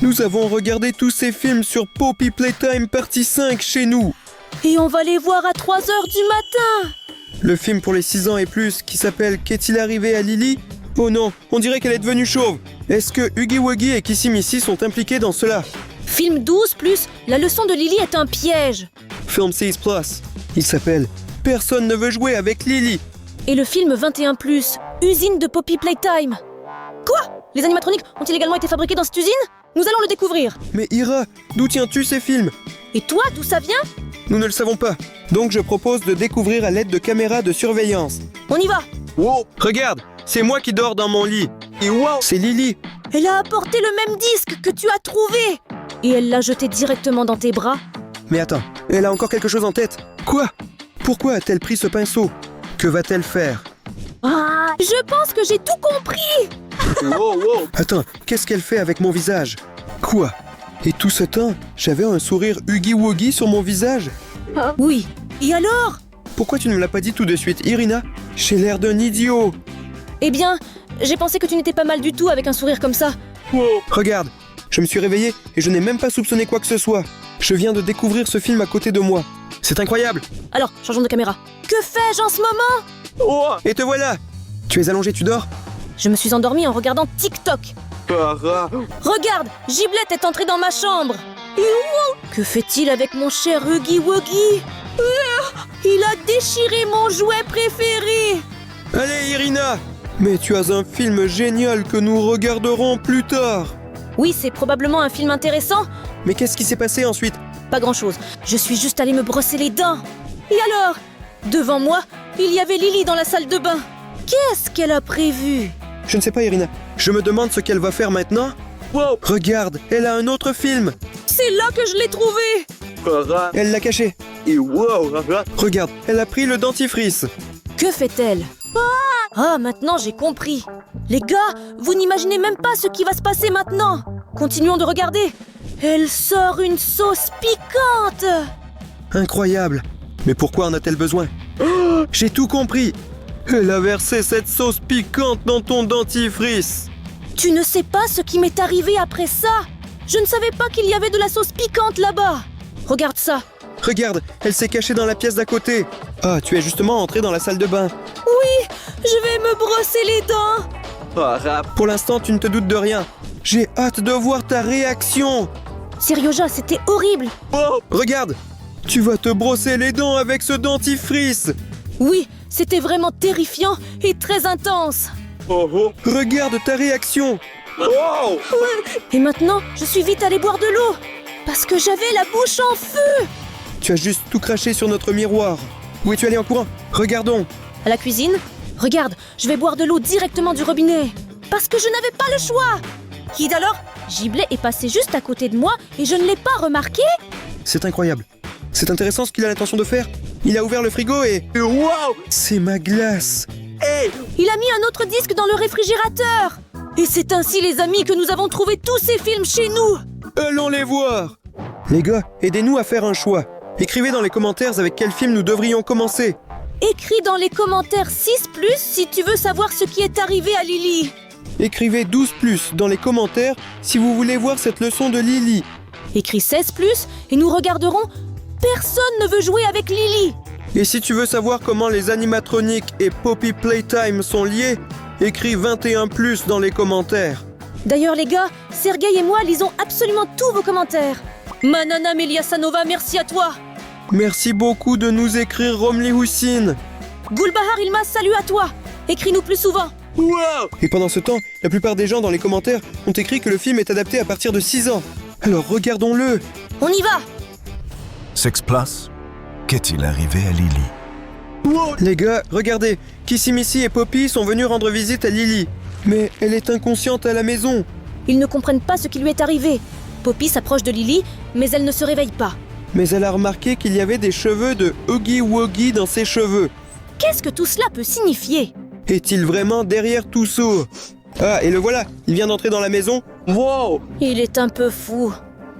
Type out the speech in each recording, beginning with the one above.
Nous avons regardé tous ces films sur Poppy Playtime partie 5 chez nous. Et on va les voir à 3 heures du matin. Le film pour les 6 ans et plus qui s'appelle Qu'est-il arrivé à Lily? Oh non, on dirait qu'elle est devenue chauve. Est-ce que Huggy Wuggy et Kissy Missy sont impliqués dans cela? Film 12+, la leçon de Lily est un piège. Film 6+. Il s'appelle Personne ne veut jouer avec Lily. Et le film 21+, usine de Poppy Playtime. Quoi? Les animatroniques ont-ils également été fabriqués dans cette usine? Nous allons le découvrir. Mais Ira, d'où tiens-tu ces films? Et toi, d'où ça vient? Nous ne le savons pas. Donc je propose de découvrir à l'aide de caméras de surveillance. On y va. Wow, regarde, c'est moi qui dors dans mon lit. Et wow, c'est Lily. Elle a apporté le même disque que tu as trouvé. Et elle l'a jeté directement dans tes bras. Mais attends, elle a encore quelque chose en tête. Quoi? Pourquoi a-t-elle pris ce pinceau? Que va-t-elle faire? Ah, je pense que j'ai tout compris. Attends, qu'est-ce qu'elle fait avec mon visage? Quoi? Et tout ce temps, j'avais un sourire Huggy Wuggy sur mon visage? Oui. Et alors? Pourquoi tu ne me l'as pas dit tout de suite, Irina? J'ai l'air d'un idiot. Eh bien, j'ai pensé que tu n'étais pas mal du tout avec un sourire comme ça. Regarde, je me suis réveillé et je n'ai même pas soupçonné quoi que ce soit. Je viens de découvrir ce film à côté de moi. C'est incroyable. Alors, changeons de caméra. Que fais-je en ce moment? Et te voilà. Tu es allongé, tu dors? Je me suis endormie en regardant TikTok. Regarde, Giblette est entré dans ma chambre. Que fait-il avec mon cher Huggy Wuggy? Il a déchiré mon jouet préféré. Allez, Irina. Mais tu as un film génial que nous regarderons plus tard. Oui, c'est probablement un film intéressant. Mais qu'est-ce qui s'est passé ensuite? Pas grand-chose. Je suis juste allée me brosser les dents. Et alors? Devant moi, il y avait Lily dans la salle de bain. Qu'est-ce qu'elle a prévu? Je ne sais pas, Irina. Je me demande ce qu'elle va faire maintenant. Wow. Regarde, elle a un autre film. C'est là que je l'ai trouvé. Elle l'a caché. Regarde, elle a pris le dentifrice. Que fait-elle? Ah, maintenant j'ai compris. Les gars, vous n'imaginez même pas ce qui va se passer maintenant. Continuons de regarder. Elle sort une sauce piquante. Incroyable. Mais pourquoi en a-t-elle besoin? Oh, j'ai tout compris. Elle a versé cette sauce piquante dans ton dentifrice. Tu ne sais pas ce qui m'est arrivé après ça. Je ne savais pas qu'il y avait de la sauce piquante là-bas. Regarde ça. Regarde, elle s'est cachée dans la pièce d'à côté. Ah, tu es justement entrée dans la salle de bain. Oui, je vais me brosser les dents. Pour l'instant, tu ne te doutes de rien. J'ai hâte de voir ta réaction. Sérioja, c'était horrible. Oh, regarde, tu vas te brosser les dents avec ce dentifrice. Oui, c'était vraiment terrifiant et très intense. Regarde ta réaction. Et maintenant, je suis vite allée boire de l'eau. Parce que j'avais la bouche en feu. Tu as juste tout craché sur notre miroir. Où es-tu allé en courant? Regardons. À la cuisine? Regarde, je vais boire de l'eau directement du robinet. Parce que je n'avais pas le choix. Kid alors? Giblet est passé juste à côté de moi et je ne l'ai pas remarqué. C'est incroyable. C'est intéressant ce qu'il a l'intention de faire. Il a ouvert le frigo et... Wow! C'est ma glace. Hey! Il a mis un autre disque dans le réfrigérateur. Et c'est ainsi, les amis, que nous avons trouvé tous ces films chez nous. Allons les voir. Les gars, aidez-nous à faire un choix. Écrivez dans les commentaires avec quel film nous devrions commencer. Écris dans les commentaires 6+ si tu veux savoir ce qui est arrivé à Lily. Écrivez 12+ dans les commentaires si vous voulez voir cette leçon de Lily. Écris 16+ et nous regarderons Personne ne veut jouer avec Lily. Et si tu veux savoir comment les animatroniques et Poppy Playtime sont liés, écris 21+ dans les commentaires. D'ailleurs les gars, Sergueï et moi lisons absolument tous vos commentaires. Manana Meliasanova, merci à toi. Merci beaucoup de nous écrire Romli Houssine. Gulbahar Ilmaz, salut à toi. Écris-nous plus souvent. Wow! Et pendant ce temps, la plupart des gens dans les commentaires ont écrit que le film est adapté à partir de 6 ans. Alors regardons-le. On y va. Sex Plus, qu'est-il arrivé à Lily? Wow! Les gars, regardez, Kissy Missy et Poppy sont venus rendre visite à Lily. Mais elle est inconsciente à la maison. Ils ne comprennent pas ce qui lui est arrivé. Poppy s'approche de Lily, mais elle ne se réveille pas. Mais elle a remarqué qu'il y avait des cheveux de Huggy Wuggy dans ses cheveux. Qu'est-ce que tout cela peut signifier? Est-il vraiment derrière tout ça? Ah, et le voilà, il vient d'entrer dans la maison. Wow! Il est un peu fou.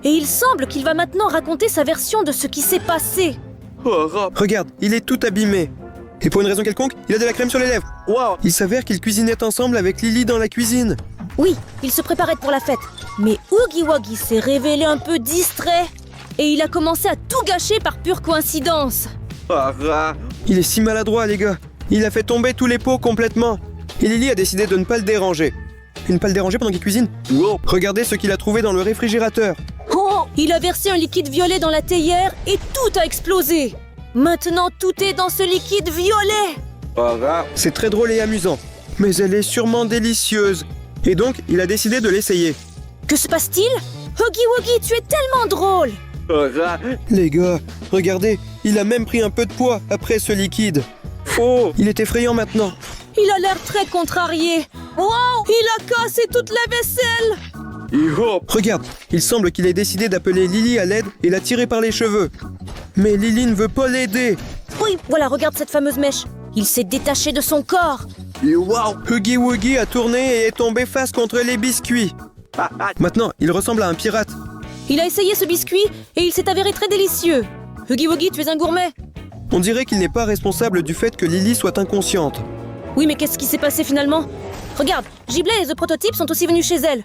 Et il semble qu'il va maintenant raconter sa version de ce qui s'est passé. Regarde, il est tout abîmé. Et pour une raison quelconque, il a de la crème sur les lèvres. Wow! Il s'avère qu'ils cuisinaient ensemble avec Lily dans la cuisine. Oui, il se préparait pour la fête. Mais Oogie Wuggy s'est révélé un peu distrait. Et il a commencé à tout gâcher par pure coïncidence. Il est si maladroit, les gars. Il a fait tomber tous les pots complètement. Et Lily a décidé de ne pas le déranger. Et ne pas le déranger pendant qu'il cuisine. Regardez ce qu'il a trouvé dans le réfrigérateur. Oh, il a versé un liquide violet dans la théière et tout a explosé. Maintenant, tout est dans ce liquide violet. C'est très drôle et amusant. Mais elle est sûrement délicieuse. Et donc, il a décidé de l'essayer. Que se passe-t-il? Oogie Wuggy, tu es tellement drôle. Les gars, regardez, il a même pris un peu de poids après ce liquide. Il est effrayant maintenant. Il a l'air très contrarié. Wow, il a cassé toute la vaisselle. Regarde, il semble qu'il ait décidé d'appeler Lily à l'aide et la tirer par les cheveux. Mais Lily ne veut pas l'aider. Oui, voilà, regarde cette fameuse mèche. Il s'est détaché de son corps. Oogie Wuggy a tourné et est tombé face contre les biscuits. Maintenant, il ressemble à un pirate. Il a essayé ce biscuit et il s'est avéré très délicieux. Oogie Wuggy, tu es un gourmet. On dirait qu'il n'est pas responsable du fait que Lily soit inconsciente. Oui, mais qu'est-ce qui s'est passé finalement? Regarde, Giblet et The Prototype sont aussi venus chez elle.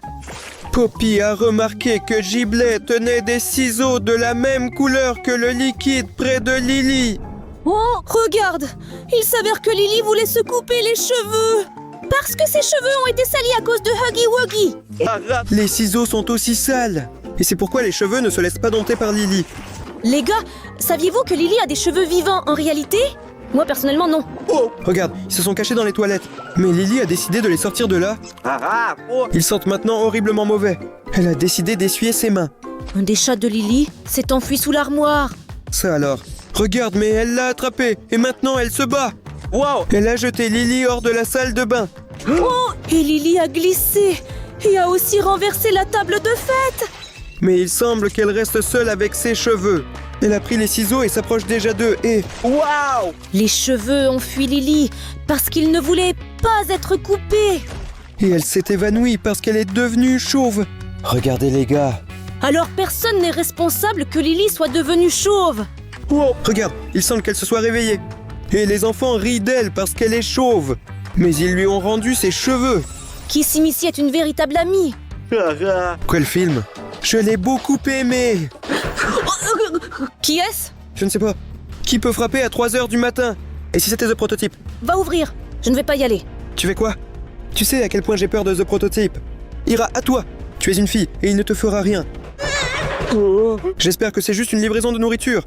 Poppy a remarqué que Giblet tenait des ciseaux de la même couleur que le liquide près de Lily. Oh, regarde! Il s'avère que Lily voulait se couper les cheveux. Parce que ses cheveux ont été salis à cause de Oogie Wuggy. Les ciseaux sont aussi sales. Et c'est pourquoi les cheveux ne se laissent pas dompter par Lily. Les gars, saviez-vous que Lily a des cheveux vivants en réalité? Moi, personnellement, non. Regarde, ils se sont cachés dans les toilettes. Mais Lily a décidé de les sortir de là. Ils sentent maintenant horriblement mauvais. Elle a décidé d'essuyer ses mains. Un des chats de Lily s'est enfui sous l'armoire. Ça alors. Regarde, mais elle l'a attrapé. Et maintenant, elle se bat. Elle a jeté Lily hors de la salle de bain. Oh, et Lily a glissé et a aussi renversé la table de fête. Mais il semble qu'elle reste seule avec ses cheveux. Elle a pris les ciseaux et s'approche déjà d'eux et... Les cheveux ont fui Lily parce qu'ils ne voulaient pas être coupés. Et elle s'est évanouie parce qu'elle est devenue chauve. Regardez les gars. Alors personne n'est responsable que Lily soit devenue chauve. Regarde, il semble qu'elle se soit réveillée. Et les enfants rient d'elle parce qu'elle est chauve. Mais ils lui ont rendu ses cheveux. Kiss Missy est une véritable amie. Quel film? Je l'ai beaucoup aimé. Qui est-ce? Je ne sais pas. Qui peut frapper à 3h du matin? Et si c'était The Prototype? Va ouvrir. Je ne vais pas y aller. Tu fais quoi? Tu sais à quel point j'ai peur de The Prototype. Ira, à toi. Tu es une fille et il ne te fera rien. J'espère que c'est juste une livraison de nourriture.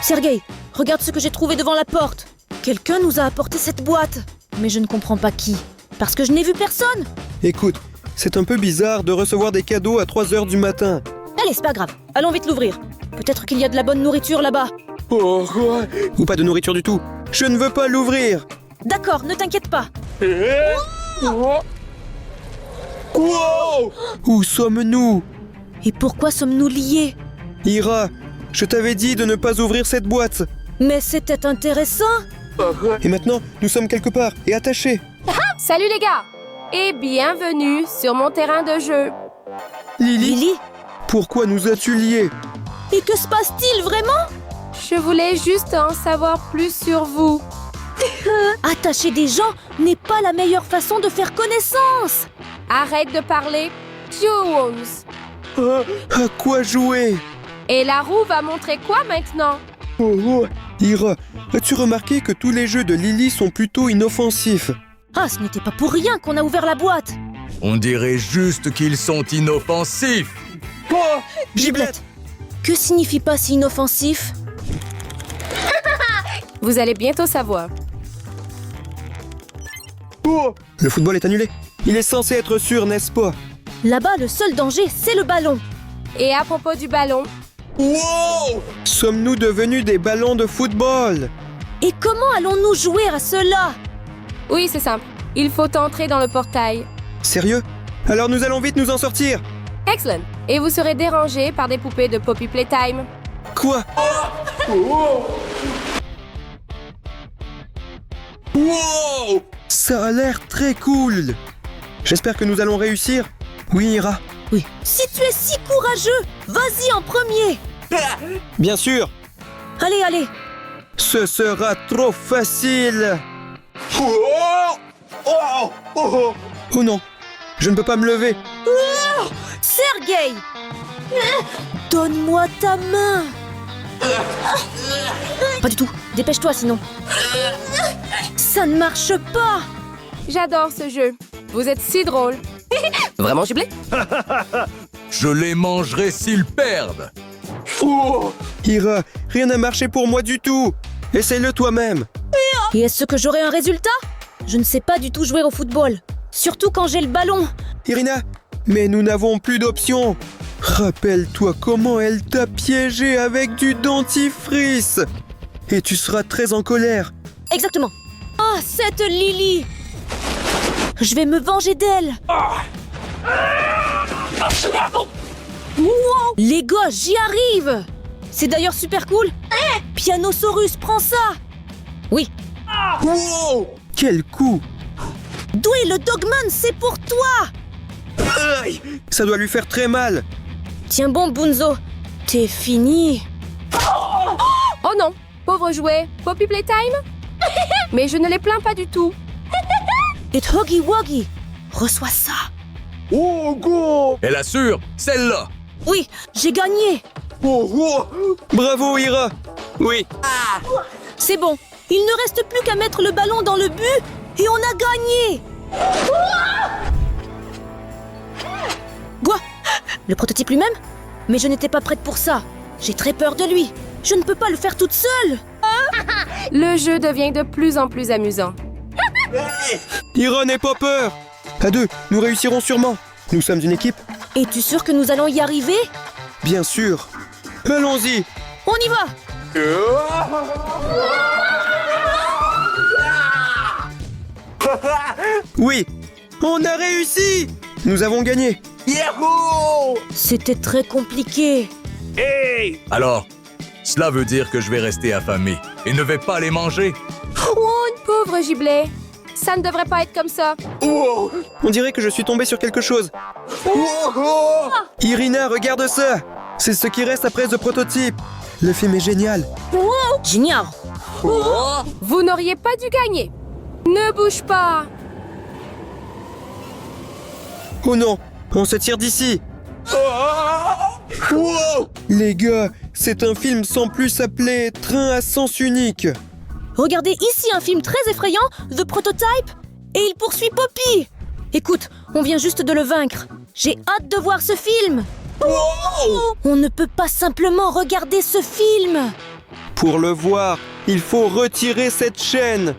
Sergei, regarde ce que j'ai trouvé devant la porte. Quelqu'un nous a apporté cette boîte. Mais je ne comprends pas qui. Parce que je n'ai vu personne. Écoute, c'est un peu bizarre de recevoir des cadeaux à 3h du matin. Allez, c'est pas grave. Allons vite l'ouvrir. Peut-être qu'il y a de la bonne nourriture là-bas. Ou pas de nourriture du tout. Je ne veux pas l'ouvrir. D'accord, ne t'inquiète pas. Où sommes-nous? Et pourquoi sommes-nous liés? Ira, je t'avais dit de ne pas ouvrir cette boîte. Mais c'était intéressant. Et maintenant, nous sommes quelque part et attachés. Salut les gars! Et bienvenue sur mon terrain de jeu. Lily, pourquoi nous as-tu liés? Et que se passe-t-il vraiment? Je voulais juste en savoir plus sur vous. Attacher des gens n'est pas la meilleure façon de faire connaissance. Arrête de parler. Jones. À quoi jouer? Et la roue va montrer quoi maintenant? Ira, as-tu remarqué que tous les jeux de Lily sont plutôt inoffensifs? Ah, ce n'était pas pour rien qu'on a ouvert la boîte. On dirait juste qu'ils sont inoffensifs. Giblet, que signifie pas si inoffensif? Vous allez bientôt savoir. Le football est annulé. Il est censé être sûr, n'est-ce pas? Là-bas, le seul danger, c'est le ballon. Et à propos du ballon, Sommes-nous devenus des ballons de football? Et comment allons-nous jouer à cela? oui, c'est simple. Il faut entrer dans le portail. Sérieux? Alors nous allons vite nous en sortir. Excellent. Et vous serez dérangé par des poupées de Poppy Playtime. Quoi? Ça a l'air très cool. J'espère que nous allons réussir. Oui, Ira. Oui. Si tu es si courageux, vas-y en premier. Bien sûr. Allez, allez. Ce sera trop facile. Oh non. Je ne peux pas me lever. Sergueï! Donne-moi ta main! Pas du tout. Dépêche-toi sinon. Ça ne marche pas! J'adore ce jeu. Vous êtes si drôle. Vraiment, Giblet? Je les mangerai s'ils perdent. Ira, rien n'a marché pour moi du tout. Essaye-le toi-même. Et est-ce que j'aurai un résultat? Je ne sais pas du tout jouer au football. Surtout quand j'ai le ballon. Irina, mais nous n'avons plus d'options. Rappelle-toi comment elle t'a piégé avec du dentifrice. Et tu seras très en colère. Exactement. Ah, cette Lily! Je vais me venger d'elle. Wow. Les gars, j'y arrive. C'est d'ailleurs super cool. Pianosaurus, prends ça. Oui. Quel coup! Dewey, le Dogman, c'est pour toi. Ça doit lui faire très mal. Tiens bon, Bunzo. T'es fini. Oh non, pauvre jouet. Poppy Playtime? Mais je ne les plains pas du tout. Et Huggy Wuggy. Reçois ça. Elle assure, celle-là. Oui, j'ai gagné. Bravo, Ira. Oui. C'est bon. Il ne reste plus qu'à mettre le ballon dans le but et on a gagné. Quoi? Le prototype lui-même? Mais je n'étais pas prête pour ça. J'ai très peur de lui. Je ne peux pas le faire toute seule. Le jeu devient de plus en plus amusant. Ira, n'aie pas peur. À deux, nous réussirons sûrement. Nous sommes une équipe. Es-tu sûr que nous allons y arriver? Bien sûr. Allons-y. On y va. Oui, on a réussi. Nous avons gagné. C'était très compliqué. Alors, cela veut dire que je vais rester affamé et ne vais pas les manger. Oh, pauvre Giblet. Ça ne devrait pas être comme ça. On dirait que je suis tombé sur quelque chose. Irina, regarde ça. C'est ce qui reste après The Prototype. Le film est génial. Génial. Vous n'auriez pas dû gagner. Ne bouge pas. Oh non, on se tire d'ici. Les gars, c'est un film sans plus s'appeler Train à sens unique. Regardez ici un film très effrayant, The Prototype, et il poursuit Poppy. Écoute, on vient juste de le vaincre. J'ai hâte de voir ce film. On ne peut pas simplement regarder ce film. Pour le voir, il faut retirer cette chaîne.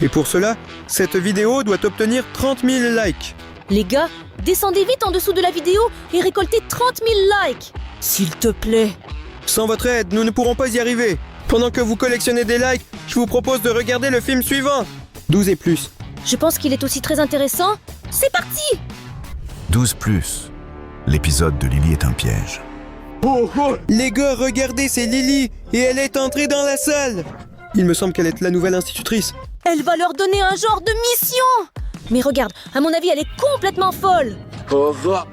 Et pour cela, cette vidéo doit obtenir 30 000 likes. Les gars, descendez vite en dessous de la vidéo et récoltez 30 000 likes. S'il te plaît. Sans votre aide, nous ne pourrons pas y arriver. Pendant que vous collectionnez des likes, je vous propose de regarder le film suivant. 12 et plus. Je pense qu'il est aussi très intéressant. C'est parti! 12+. L'épisode de Lily est un piège. Les gars, regardez, c'est Lily et elle est entrée dans la salle. Il me semble qu'elle est la nouvelle institutrice. Elle va leur donner un genre de mission. Mais regarde, à mon avis, elle est complètement folle.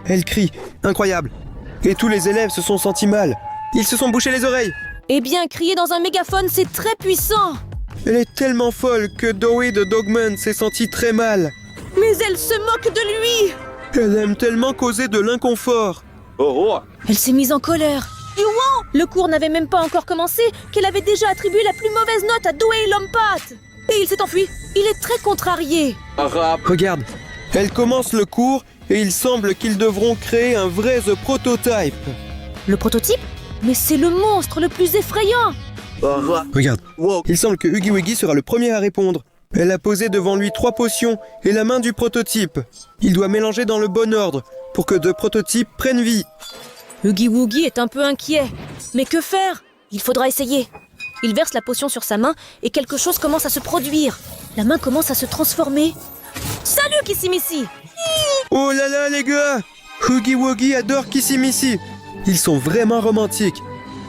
Elle crie, incroyable. Et tous les élèves se sont sentis mal. Ils se sont bouchés les oreilles. Eh bien, crier dans un mégaphone, c'est très puissant. Elle est tellement folle que Dewey de Dogman s'est senti très mal. Mais elle se moque de lui. Elle aime tellement causer de l'inconfort. Elle s'est mise en colère. Le cours n'avait même pas encore commencé qu'elle avait déjà attribué la plus mauvaise note à Dewey Lompat. Et il s'est enfui. Il est très contrarié. Regarde, elle commence le cours et il semble qu'ils devront créer un vrai The Prototype. Le prototype? Mais c'est le monstre le plus effrayant. Regarde, il semble que Huggy Wuggy sera le premier à répondre. Elle a posé devant lui 3 potions et la main du prototype. Il doit mélanger dans le bon ordre pour que The Prototype prenne vie. Huggy Wuggy est un peu inquiet. Mais que faire? Il faudra essayer. Il verse la potion sur sa main et quelque chose commence à se produire. La main commence à se transformer. Salut Kissimisi! Oh là là les gars! Huggy Wuggy adore Kissimisi. Ils sont vraiment romantiques.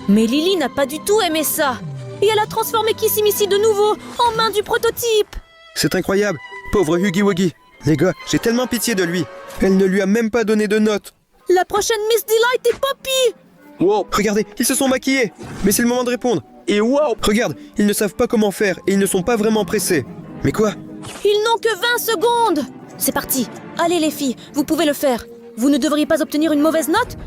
Mais Lily n'a pas du tout aimé ça. Et elle a transformé Kissimisi de nouveau en main du prototype. C'est incroyable. Pauvre Huggy Wuggy. Les gars, j'ai tellement pitié de lui. Elle ne lui a même pas donné de notes. La prochaine Miss Delight est Poppy. Regardez, ils se sont maquillés. Mais c'est le moment de répondre. Et regarde, ils ne savent pas comment faire et ils ne sont pas vraiment pressés. Mais quoi? Ils n'ont que 20 secondes. C'est parti. Allez les filles, vous pouvez le faire. Vous ne devriez pas obtenir une mauvaise note?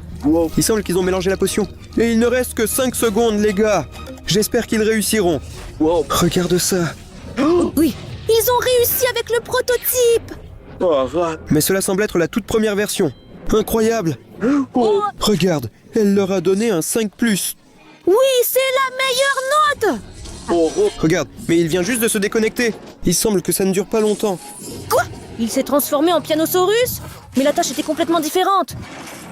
Il semble qu'ils ont mélangé la potion. Et il ne reste que 5 secondes, les gars. J'espère qu'ils réussiront. Regarde ça. Oui, ils ont réussi avec le prototype. Mais cela semble être la toute première version. Incroyable. Regarde, elle leur a donné un 5+. Oui, c'est la meilleure note. Regarde, mais il vient juste de se déconnecter. Il semble que ça ne dure pas longtemps. Quoi? Il s'est transformé en Pianosaurus? Mais la tâche était complètement différente.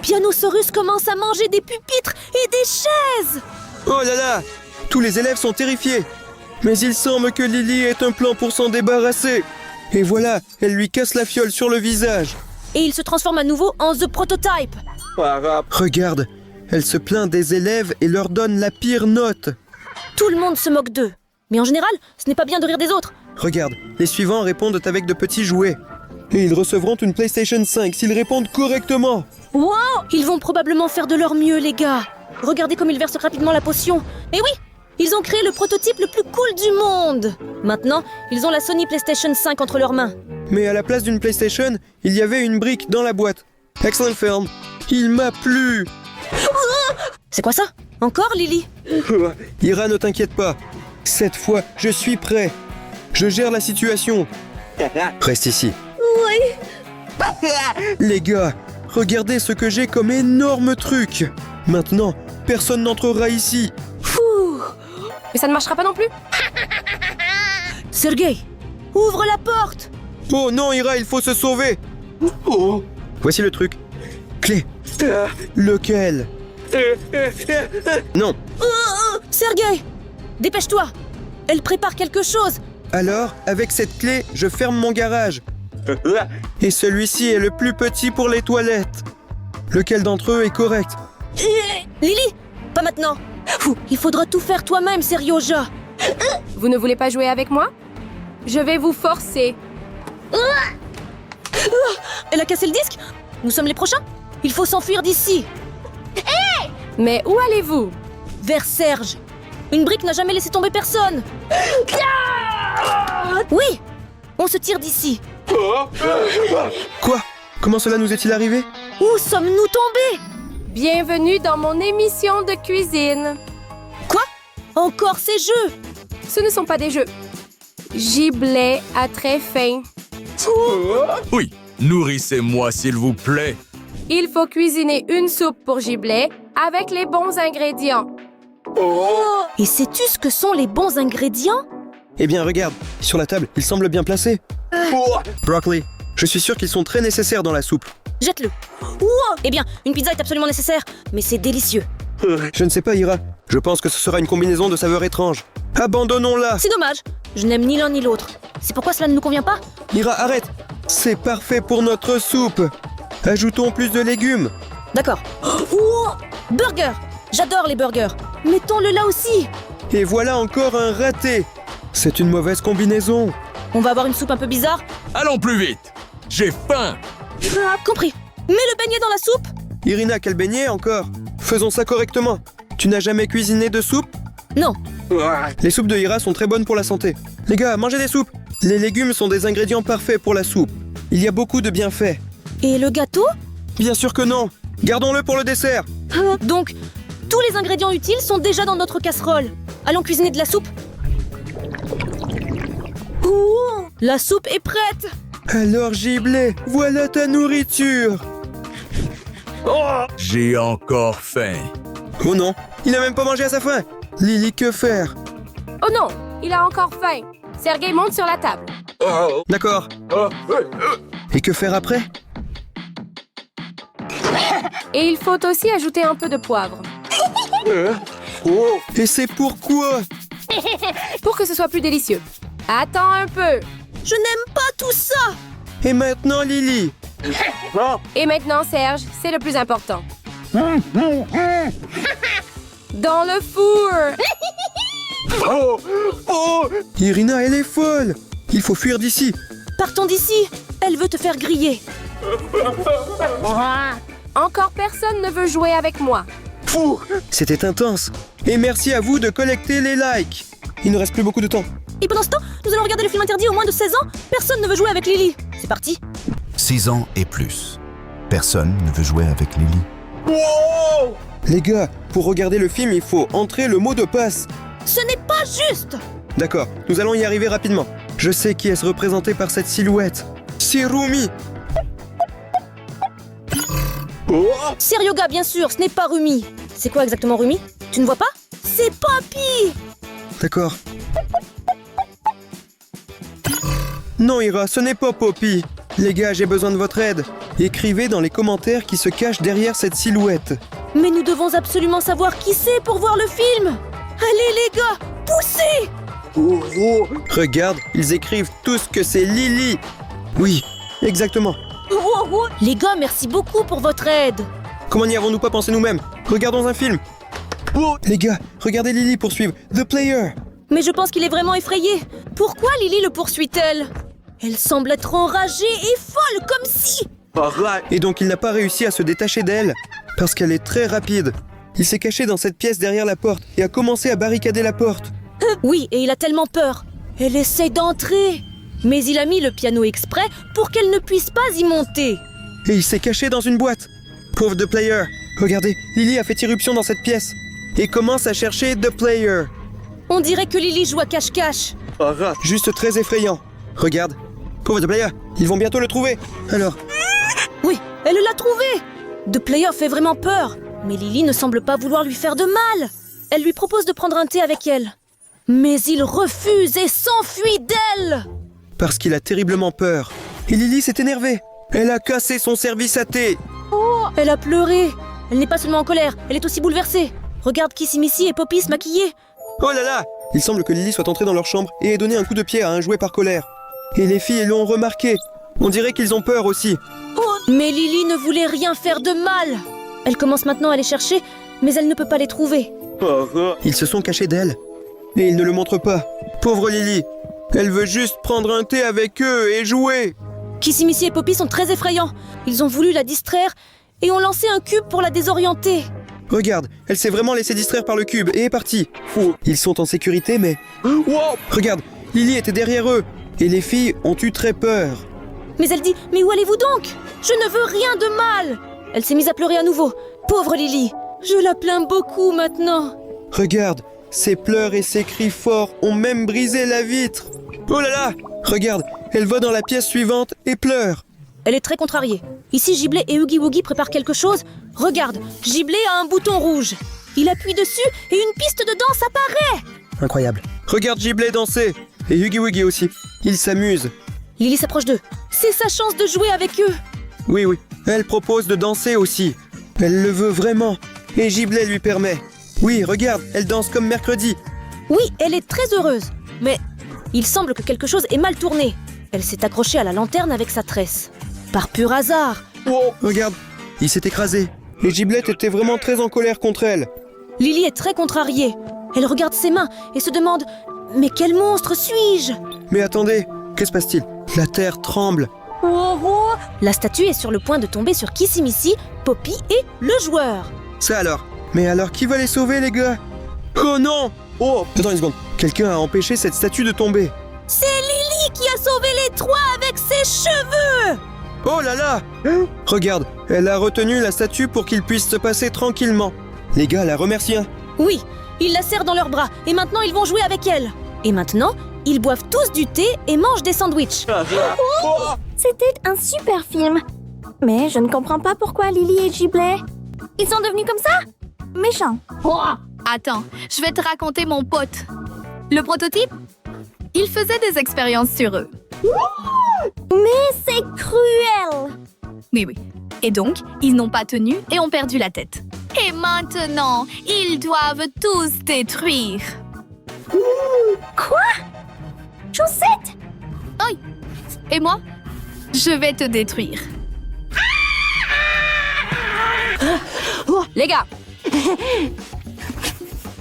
Pianosaurus commence à manger des pupitres et des chaises. Oh là là! Tous les élèves sont terrifiés. Mais il semble que Lily ait un plan pour s'en débarrasser. Et voilà, elle lui casse la fiole sur le visage. Et il se transforme à nouveau en The Prototype. Regarde, elle se plaint des élèves et leur donne la pire note. Tout le monde se moque d'eux. Mais en général, ce n'est pas bien de rire des autres. Regarde, les suivants répondent avec de petits jouets. Et ils recevront une PlayStation 5 s'ils répondent correctement. Wow! Ils vont probablement faire de leur mieux, les gars. Regardez comme ils versent rapidement la potion. Et oui, ils ont créé le prototype le plus cool du monde. Maintenant, ils ont la Sony PlayStation 5 entre leurs mains. Mais à la place d'une PlayStation, il y avait une brique dans la boîte. Excellent film. Il m'a plu. C'est quoi ça? Encore, Lily? Ira, ne t'inquiète pas. Cette fois, je suis prêt. Je gère la situation. Reste ici. Oui. Les gars, regardez ce que j'ai comme énorme truc. Maintenant, personne n'entrera ici. Mais ça ne marchera pas non plus. Sergei, ouvre la porte. Oh non, Ira, il faut se sauver. Voici le truc. Clé. Lequel? Non. Sergei, dépêche-toi. Elle prépare quelque chose. Alors, avec cette clé, je ferme mon garage. Et celui-ci est le plus petit pour les toilettes. Lequel d'entre eux est correct? Lily, pas maintenant. Il faudra tout faire toi-même, Serioja. Vous ne voulez pas jouer avec moi? Je vais vous forcer. Elle a cassé le disque? Nous sommes les prochains? Il faut s'enfuir d'ici. Mais où allez-vous? Vers Serge. Une brique n'a jamais laissé tomber personne. Oui, on se tire d'ici. Quoi? Comment cela nous est-il arrivé? Où sommes-nous tombés? Bienvenue dans mon émission de cuisine. Quoi? Encore ces jeux? Ce ne sont pas des jeux. Giblet a très faim. Oui, nourrissez-moi s'il vous plaît. Il faut cuisiner une soupe pour Giblet avec les bons ingrédients. Et sais-tu ce que sont les bons ingrédients? Eh bien, regarde, sur la table, ils semblent bien placés. Broccoli, je suis sûr qu'ils sont très nécessaires dans la soupe. Jette-le. Eh bien, une pizza est absolument nécessaire, mais c'est délicieux. Je ne sais pas, Ira. Je pense que ce sera une combinaison de saveurs étranges. Abandonnons-la. C'est dommage. Je n'aime ni l'un ni l'autre. C'est pourquoi cela ne nous convient pas? Ira, arrête. C'est parfait pour notre soupe. Ajoutons plus de légumes. D'accord. Burger. J'adore les burgers. Mettons-le là aussi. Et voilà encore un raté. C'est une mauvaise combinaison. On va avoir une soupe un peu bizarre. Allons plus vite. J'ai faim. Compris. Mets le beignet dans la soupe. Irina, quel beignet encore? Faisons ça correctement. Tu n'as jamais cuisiné de soupe? Non. Les soupes de Ira sont très bonnes pour la santé. Les gars, mangez des soupes. Les légumes sont des ingrédients parfaits pour la soupe. Il y a beaucoup de bienfaits. Et le gâteau? Bien sûr que non. Gardons-le pour le dessert. Donc, tous les ingrédients utiles sont déjà dans notre casserole. Allons cuisiner de la soupe. La soupe est prête. Alors, Giblet, voilà ta nourriture. J'ai encore faim. Oh non, il n'a même pas mangé à sa faim. Lily, que faire? Oh non, il a encore faim. Sergei monte sur la table. D'accord. Et que faire après? Et il faut aussi ajouter un peu de poivre. Et c'est pourquoi? Pour que ce soit plus délicieux. Attends un peu. Je n'aime pas tout ça. Et maintenant, Lily? Et maintenant, Serge, c'est le plus important. Dans le four. Irina, elle est folle. Il faut fuir d'ici. Partons d'ici. Elle veut te faire griller. Encore personne ne veut jouer avec moi. C'était intense. Et merci à vous de collecter les likes. Il ne reste plus beaucoup de temps. Et pendant ce temps, nous allons regarder le film interdit aux moins de 16 ans. Personne ne veut jouer avec Lily. C'est parti. 6 ans et plus. Personne ne veut jouer avec Lily. Les gars, pour regarder le film, il faut entrer le mot de passe. Ce n'est pas juste! D'accord, nous allons y arriver rapidement. Je sais qui est représenté par cette silhouette. C'est Rumi. Seryoga, bien sûr, ce n'est pas Rumi. C'est quoi exactement Rumi? Tu ne vois pas? C'est Poppy! D'accord. Non, Ira, ce n'est pas Poppy. Les gars, j'ai besoin de votre aide. Écrivez dans les commentaires qui se cache derrière cette silhouette. Mais nous devons absolument savoir qui c'est pour voir le film! Allez les gars, poussez! Regarde, ils écrivent tous que c'est Lily. Oui, exactement. Les gars, merci beaucoup pour votre aide! Comment n'y avons-nous pas pensé nous-mêmes? Regardons un film. Les gars, regardez Lily poursuivre The Player. Mais je pense qu'il est vraiment effrayé. Pourquoi Lily le poursuit-elle? Elle semble être enragée et folle, comme si... Et donc il n'a pas réussi à se détacher d'elle, parce qu'elle est très rapide. Il s'est caché dans cette pièce derrière la porte et a commencé à barricader la porte. Oui, et il a tellement peur. Elle essaie d'entrer. Mais il a mis le piano exprès pour qu'elle ne puisse pas y monter. Et il s'est caché dans une boîte. Pauvre The Player. Regardez, Lily a fait irruption dans cette pièce et commence à chercher The Player. On dirait que Lily joue à cache-cache. Juste très effrayant. Regarde, pauvre The Player, ils vont bientôt le trouver. Alors, Oui, elle l'a trouvé. The Player fait vraiment peur. Mais Lily ne semble pas vouloir lui faire de mal. Elle lui propose de prendre un thé avec elle. Mais il refuse et s'enfuit d'elle. parce qu'il a terriblement peur. Et Lily s'est énervée. Elle a cassé son service à thé. Elle a pleuré. Elle n'est pas seulement en colère, elle est aussi bouleversée. Regarde Kissy Missy et Poppy se maquiller. Oh là là! Il semble que Lily soit entrée dans leur chambre et ait donné un coup de pied à un jouet par colère. Et les filles l'ont remarqué. On dirait qu'ils ont peur aussi. Mais Lily ne voulait rien faire de mal. Elle commence maintenant à les chercher, mais elle ne peut pas les trouver. Ils se sont cachés d'elle. Et ils ne le montrent pas. Pauvre Lily. Elle veut juste prendre un thé avec eux et jouer. Kissy Missy et Poppy sont très effrayants. Ils ont voulu la distraire et ont lancé un cube pour la désorienter. Regarde, elle s'est vraiment laissée distraire par le cube et est partie. Ils sont en sécurité, mais... Regarde, Lily était derrière eux. Et les filles ont eu très peur. Mais elle dit « Mais où allez-vous donc? Je ne veux rien de mal !» Elle s'est mise à pleurer à nouveau. Pauvre Lily, je la plains beaucoup maintenant. Regarde, ses pleurs et ses cris forts ont même brisé la vitre. Oh là là! Regarde, elle va dans la pièce suivante et pleure. Elle est très contrariée. Ici, Giblet et Oogie Woogie préparent quelque chose. Regarde, Giblet a un bouton rouge. Il appuie dessus et une piste de danse apparaît. Incroyable. Regarde Giblet danser. Et Oogie Woogie aussi. Ils s'amusent. Lily s'approche d'eux. C'est sa chance de jouer avec eux. Oui. Elle propose de danser aussi. Elle le veut vraiment. Et Giblet lui permet. Oui, regarde, elle danse comme mercredi. Oui, elle est très heureuse. Mais il semble que quelque chose est mal tourné. Elle s'est accrochée à la lanterne avec sa tresse. Par pur hasard. Regarde, il s'est écrasé. Et Giblet était vraiment très en colère contre elle. Lily est très contrariée. Elle regarde ses mains et se demande « Mais quel monstre suis-je » Mais attendez, que se passe-t-il? La terre tremble. La statue est sur le point de tomber sur Kissy Missy, Poppy et le joueur. Ça alors? Mais alors qui va les sauver, les gars? Oh non! Attends une seconde. Quelqu'un a empêché cette statue de tomber. C'est Lily qui a sauvé les trois avec ses cheveux. Oh là là! Regarde, elle a retenu la statue pour qu'ils puissent se passer tranquillement. Les gars la remercient. Oui, ils la serrent dans leurs bras et maintenant ils vont jouer avec elle. Et maintenant, ils boivent tous du thé et mangent des sandwichs. C'était un super film. Mais je ne comprends pas pourquoi Lily et Giblet... Ils sont devenus comme ça? Méchants. Attends, je vais te raconter mon pote. Le prototype? Il faisait des expériences sur eux. Mais c'est cruel. Oui. Et donc, ils n'ont pas tenu et ont perdu la tête. Et maintenant, ils doivent tous détruire. Quoi? Chaussette? Oui. Et moi, je vais te détruire. Les gars!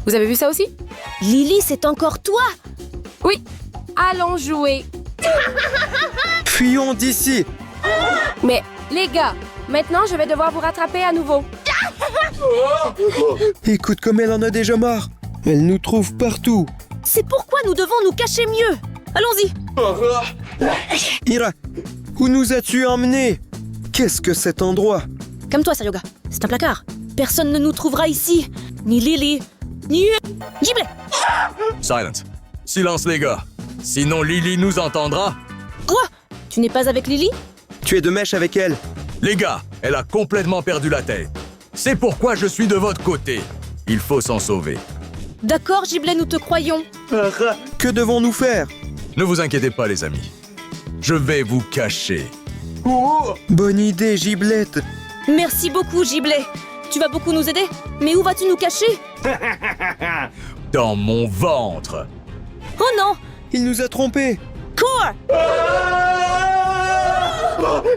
Vous avez vu ça aussi? Lily, c'est encore toi? Oui. Allons jouer. Fuyons d'ici. Mais, les gars, maintenant je vais devoir vous rattraper à nouveau. Écoute comme elle en a déjà marre. Elle nous trouve partout. C'est pourquoi nous devons nous cacher mieux. Allons-y. Ira, Où nous as-tu emmenés? Qu'est-ce que cet endroit? Calme-toi, Seryoga. C'est un placard. Personne ne nous trouvera ici. Ni Lily, ni... Giblet! Silence. Silence, les gars. Sinon, Lily nous entendra. Quoi? Tu n'es pas avec Lily? Tu es de mèche avec elle. Les gars, elle a complètement perdu la tête. C'est pourquoi je suis de votre côté. Il faut s'en sauver. D'accord, Giblet, nous te croyons. Que devons-nous faire? Ne vous inquiétez pas, les amis. Je vais vous cacher. Bonne idée, Giblette. Merci beaucoup, Giblet. Tu vas beaucoup nous aider. Mais où vas-tu nous cacher? Dans mon ventre. Oh non! Il nous a trompés. Cours!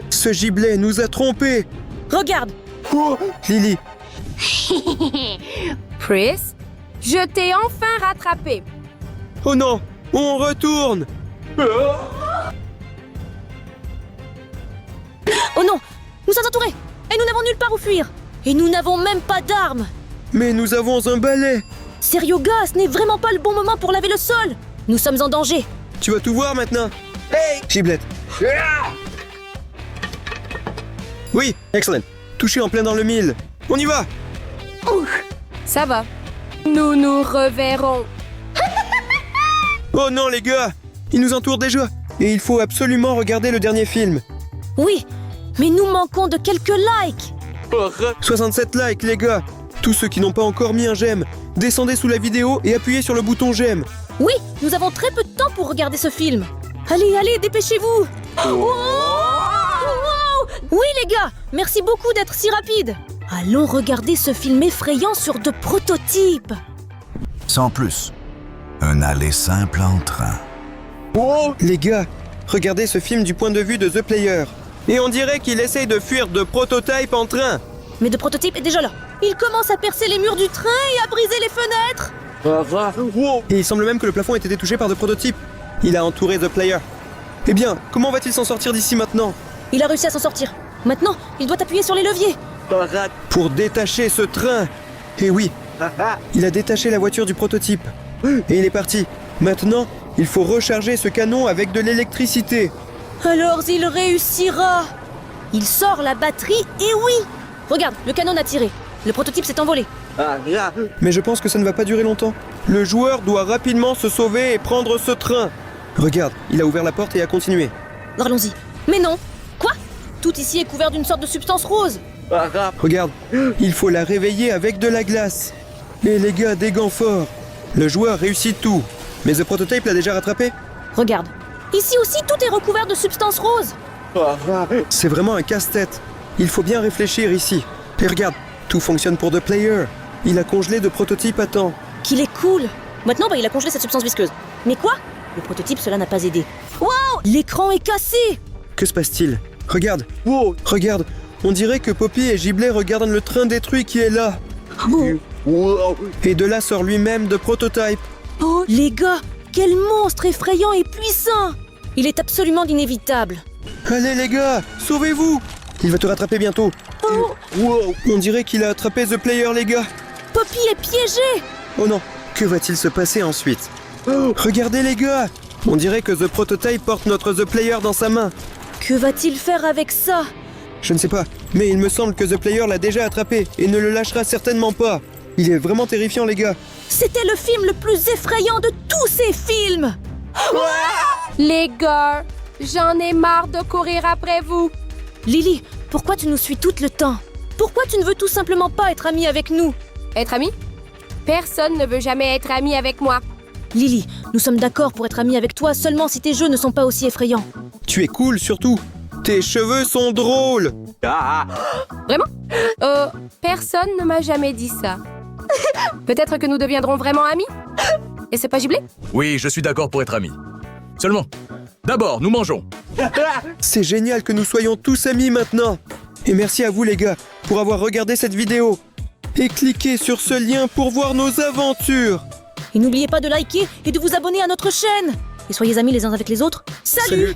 Ce giblet nous a trompés. Regarde! Lily, Chris, je t'ai enfin rattrapé. oh non, on retourne. Oh non! Nous sommes entourés! Et nous n'avons nulle part où fuir! Et nous n'avons même pas d'armes! Mais nous avons un balai. Seryoga, ce n'est vraiment pas le bon moment pour laver le sol! Nous sommes en danger! Tu vas tout voir maintenant. Hey, Giblette. Oui, excellent. Touché en plein dans le mille. On y va. Ça va. Nous nous reverrons. Oh non, les gars. Ils nous entourent déjà. Et il faut absolument regarder le dernier film. Oui, mais nous manquons de quelques likes! 67 likes, les gars. Tous ceux qui n'ont pas encore mis un j'aime, descendez sous la vidéo et appuyez sur le bouton j'aime. Oui, nous avons très peu de temps pour regarder ce film. Allez, allez, dépêchez-vous! Wow! Oui, les gars, merci beaucoup d'être si rapides. Allons regarder ce film effrayant sur de prototypes. Sans plus. Un aller simple en train. Les gars, regardez ce film du point de vue de The Player. Et on dirait qu'il essaye de fuir de prototype en train. Mais de prototype est déjà là. Il commence à percer les murs du train et à briser les fenêtres. Et il semble même que le plafond ait été touché par The Prototype. Il a entouré The Player. Eh bien, comment va-t-il s'en sortir d'ici maintenant? Il a réussi à s'en sortir. Maintenant, il doit appuyer sur les leviers. Pour détacher ce train. Et oui, il a détaché la voiture du prototype. Et il est parti. Maintenant, il faut recharger ce canon avec de l'électricité. Alors il réussira. Il sort la batterie et oui. Regarde, le canon a tiré. Le prototype s'est envolé. Mais je pense que ça ne va pas durer longtemps. Le joueur doit rapidement se sauver et prendre ce train. Regarde, il a ouvert la porte et a continué. Allons-y. Mais non. Quoi? Tout ici est couvert d'une sorte de substance rose. Regarde, il faut la réveiller avec de la glace. Et les gars, des gants forts. Le joueur réussit tout. Mais The Prototype l'a déjà rattrapé. Regarde. Ici aussi, tout est recouvert de substance rose. C'est vraiment un casse-tête. Il faut bien réfléchir ici. Et regarde, tout fonctionne pour The Player. Il a congelé The Prototype à temps. Qu'il est cool. Maintenant, il a congelé cette substance visqueuse. Mais quoi? Le prototype, cela n'a pas aidé. Wow! L'écran est cassé. Que se passe-t-il? Regarde. Regarde. On dirait que Poppy et Giblet regardent le train détruit qui est là. Et de là sort lui-même The Prototype. Oh, les gars, quel monstre effrayant et puissant! Il est absolument inévitable. Allez les gars, sauvez-vous! Il va te rattraper bientôt. On dirait qu'il a attrapé The Player, les gars. Poppy est piégée! Oh non, que va-t-il se passer ensuite? Regardez les gars! On dirait que The Prototype porte notre The Player dans sa main. Que va-t-il faire avec ça? Je ne sais pas, mais il me semble que The Player l'a déjà attrapé et ne le lâchera certainement pas. Il est vraiment terrifiant, les gars. C'était le film le plus effrayant de tous ces films! Les gars, j'en ai marre de courir après vous. Lily, pourquoi tu nous suis tout le temps? Pourquoi tu ne veux tout simplement pas être amie avec nous? Être ami? Personne ne veut jamais être ami avec moi. Lily, nous sommes d'accord pour être amis avec toi seulement si tes jeux ne sont pas aussi effrayants. Tu es cool surtout. Tes cheveux sont drôles. Vraiment? Personne ne m'a jamais dit ça. Peut-être que nous deviendrons vraiment amis? Et c'est pas Giblet? Oui, je suis d'accord pour être amis. Seulement, d'abord, nous mangeons. C'est génial que nous soyons tous amis maintenant. Et merci à vous les gars pour avoir regardé cette vidéo. Et cliquez sur ce lien pour voir nos aventures. Et n'oubliez pas de liker et de vous abonner à notre chaîne. Et soyez amis les uns avec les autres. Salut! Salut.